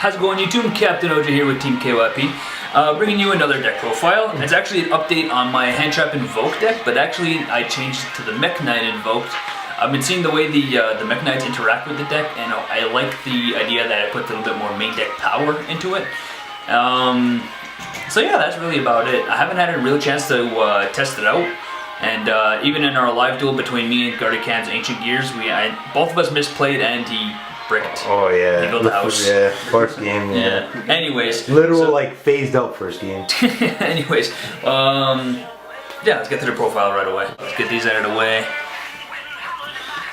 How's it going, YouTube? Captain OJ here with Team KYP, bringing you another deck profile. It's actually an update on my Hand Trap Invoked deck, but actually I changed it to the Mekk-Knight Invoked. I've been seeing the way the Mekk-Knights interact with the deck, and I like the idea that I put a little bit more main deck power into it. So yeah, that's really about it. I haven't had a real chance to test it out, and even in our live duel between me and GuardedKam's Ancient Gears, both of us misplayed and he bricked. Oh yeah. He built the house. Yeah, first game, yeah. Anyways. Literal like phased out first game. Anyways, yeah, let's get to the profile right away. Let's get these out of the way.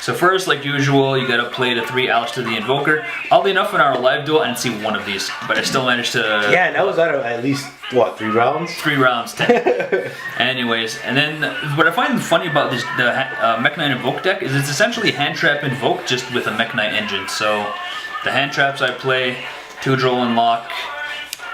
So first, like usual, you gotta play the 3 Alistair the Invoker. Oddly enough, in our live duel, I didn't see one of these, but I still managed to... Yeah, and that was out of at least, what, 3 rounds? 3 rounds, 10. Anyways, and then what I find funny about this, the Mekk-Knight Invoke deck is it's essentially Hand Trap Invoke just with a Mekk-Knight engine. So the hand traps I play, 2 Droll and Lock,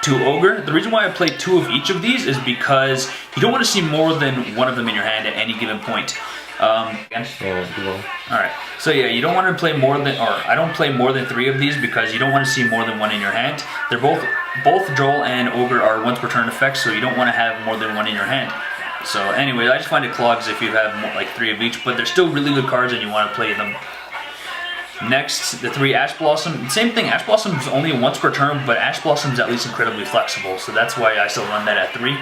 2 Ogre. The reason why I play 2 of each of these is because you don't want to see more than one of them in your hand at any given point. Alright, so yeah, you don't want to play more than, or I don't play more than 3 of these because you don't want to see more than 1 in your hand. They're both Droll and Ogre are once per turn effects, so you don't want to have more than 1 in your hand. So anyway, I just find it clogs if you have more, like 3 of each, but they're still really good cards and you want to play them. Next, the 3 Ash Blossom. Same thing, Ash Blossom is only once per turn, but Ash Blossom is at least incredibly flexible, so that's why I still run that at 3.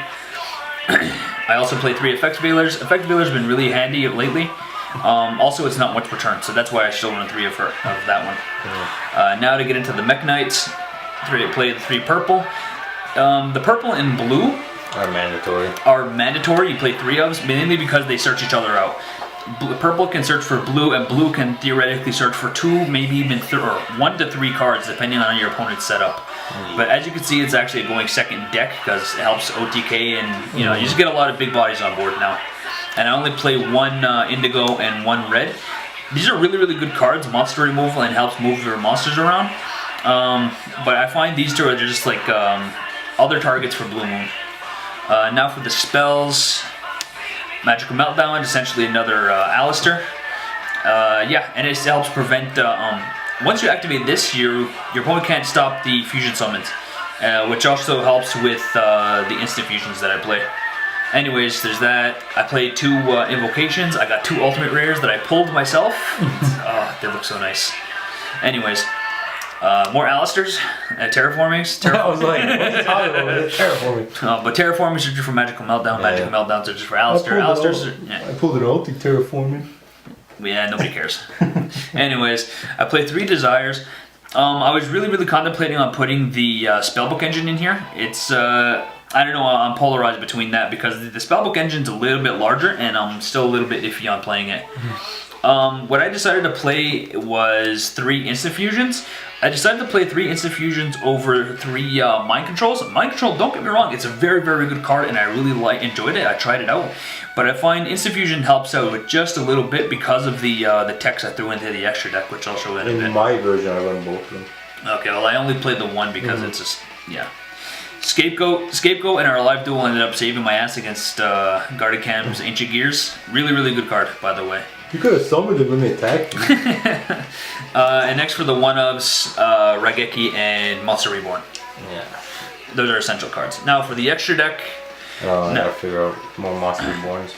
I also play 3 Effect Veilers. Effect Veilers have been really handy lately. Also, it's not once per turn, so that's why I still run 3 of that one. Now to get into the Mekk-Knights, play the 3 purple. The purple and blue are mandatory. You play 3 of them, mainly because they search each other out. Purple can search for blue, and blue can theoretically search for 2, maybe even 1 to 3 cards, depending on your opponent's setup. But as you can see, it's actually a going second deck because it helps OTK, and you know, you just get a lot of big bodies on board now. And I only play 1 indigo and 1 red. These are really, really good cards, monster removal, and helps move your monsters around. But I find these 2 are just like other targets for Blue Moon. Now for the spells. Magical Meltdown, essentially another Alistair. Yeah, and it helps prevent... once you activate this, your opponent can't stop the fusion summons, which also helps with the instant fusions that I play. Anyways, there's that. I played 2 invocations. I got 2 ultimate rares that I pulled myself. They look so nice. Anyways, more Alistairs, terraformings. I was like, what are you talking about? Terraforming. But terraformings are just for Magical Meltdown. Magical Meltdowns are just for Alistair. I pulled it out, the terraforming. Yeah, nobody cares. Anyways, I played 3 Desires. I was really contemplating on putting the Spellbook engine in here. It's, I don't know, I'm polarized between that because the Spellbook engine's a little bit larger and I'm still a little bit iffy on playing it. What I decided to play was 3 Instant Fusions. I decided to play 3 Instant Fusions over 3 Mind Controls. Mind Control, don't get me wrong, it's a very good card and I really enjoyed it. I tried it out. But I find Instant Fusion helps out with just a little bit because of the text I threw into the extra deck, which I'll show in a bit. In my version, I run both of them. Okay, well I only played the 1 because it's just, yeah. Scapegoat in our live duel ended up saving my ass against GuardedKam's Ancient Gears. Really good card, by the way. You could have summoned it when they attacked you. And next for the 1-ofs, Raigeki and Monster Reborn. Yeah. Those are essential cards. Now for the extra deck... Oh, I gotta figure out more Monster Reborns.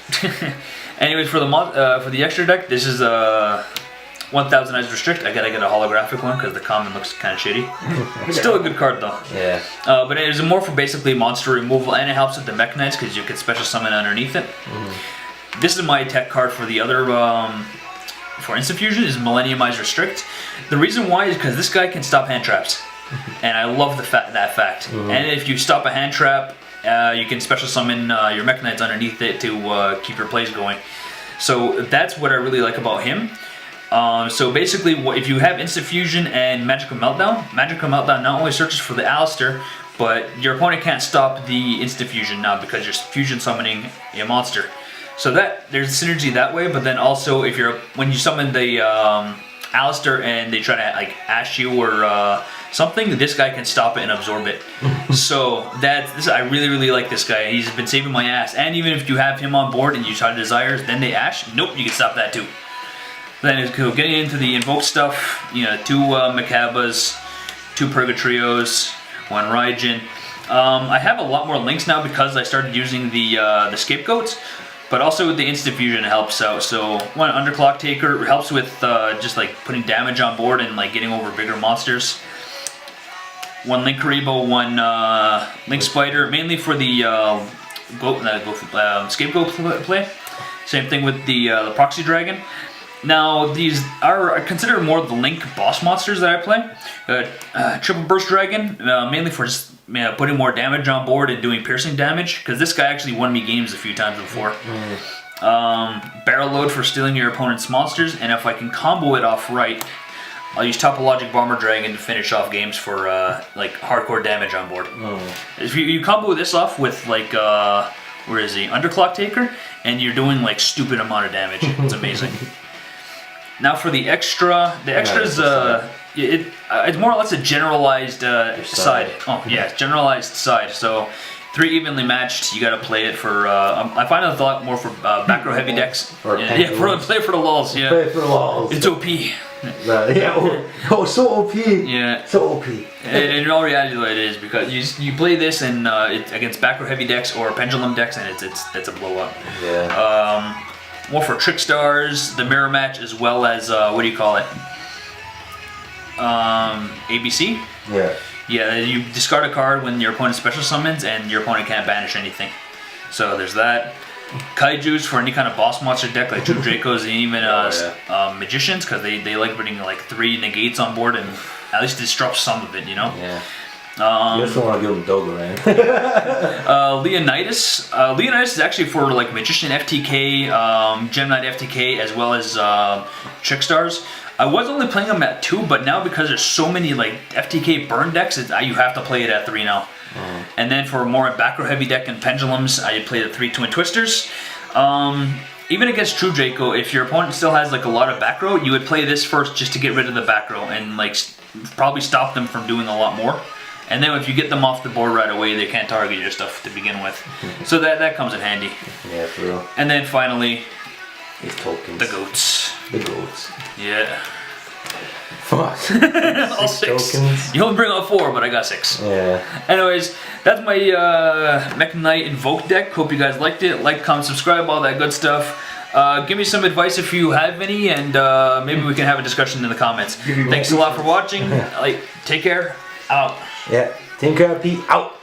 Anyways, for the extra deck, this is 1000 Eyes Restrict. I gotta get a holographic one because the common looks kind of shitty. It's still a good card though. Yeah. But it is more for basically monster removal, and it helps with the Mekk-Knights because you can special summon underneath it. This is my tech card for the other, for Instant Fusion, is Millennium Eyes Restrict. The reason why is because this guy can stop hand traps. And I love that fact. And if you stop a hand trap, you can special summon your Mekk-Knights underneath it to keep your plays going. So that's what I really like about him. So basically, if you have Instant Fusion and Magical Meltdown not only searches for the Alistair, but your opponent can't stop the Instant Fusion now because you're fusion summoning a monster. So there's synergy that way, but then also when you summon the Alistair and they try to like ash you or something, this guy can stop it and absorb it. So I really like this guy. He's been saving my ass. And even if you have him on board and you try Desires, then they ash, nope, you can stop that too. Then getting into the Invoked stuff, you know, 2 Macabas, 2 Purgatrios, 1 Raijin. I have a lot more links now because I started using the scapegoats, but also the instant fusion helps out. So 1 Underclock Taker helps with just like putting damage on board and like getting over bigger monsters. 1 Link Karibo, 1 Link Spider, mainly for the scapegoat play. Same thing with the Proxy Dragon. Now these are considered more the Link boss monsters that I play. Triple Burst Dragon, mainly for just putting more damage on board and doing piercing damage, because this guy actually won me games a few times before. Barrel Load for stealing your opponent's monsters, and if I can combo it off right, I'll use Topologic Bomber Dragon to finish off games for like hardcore damage on board. If you combo this off with like where is he, Underclock Taker, and you're doing like stupid amount of damage. It's amazing. Now for the extra, is it's more or less a generalized side. Oh yeah, generalized side. So 3 evenly matched. You got to play it for. I find it a lot more for back row heavy decks. Yeah, play for the lulls. Yeah, play for the lulls. It's OP. Yeah, so OP. Yeah, so OP. In all reality, what it is, because you play this and against back row heavy decks or pendulum decks, and it's a blow up. Yeah. More for Trick Stars, the mirror match, as well as what do you call it? ABC. Yeah. Yeah, you discard a card when your opponent special summons, and your opponent can't banish anything. So there's that. Kaijus for any kind of boss monster deck, like True Dracos and even Magicians, because they like putting like 3 negates on board and at least disrupt some of it, you know? Yeah. You just don't want to give him Dogoran. Leonidas. Leonidas is actually for like Magician FTK, Gem Knight FTK, as well as Trick Stars. I was only playing them at 2, but now because there's so many like FTK burn decks, you have to play it at 3 now. And then for more back row heavy deck and pendulums, I played at 3 Twin Twisters. Even against True Draco, if your opponent still has like a lot of back row, you would play this first just to get rid of the back row and like probably stop them from doing a lot more. And then if you get them off the board right away, they can't target your stuff to begin with. So that comes in handy. Yeah, for real. And then finally, these tokens. the goats. The goats. Yeah. Fuck. All 6. Tokens. You only bring out 4, but I got 6. Yeah. Anyways, that's my Mekk-Knight Invoked deck. Hope you guys liked it. Like, comment, subscribe, all that good stuff. Give me some advice if you have any, and maybe we can have a discussion in the comments. Thanks a lot for watching. Take care. Out. Yeah. Think Pete out.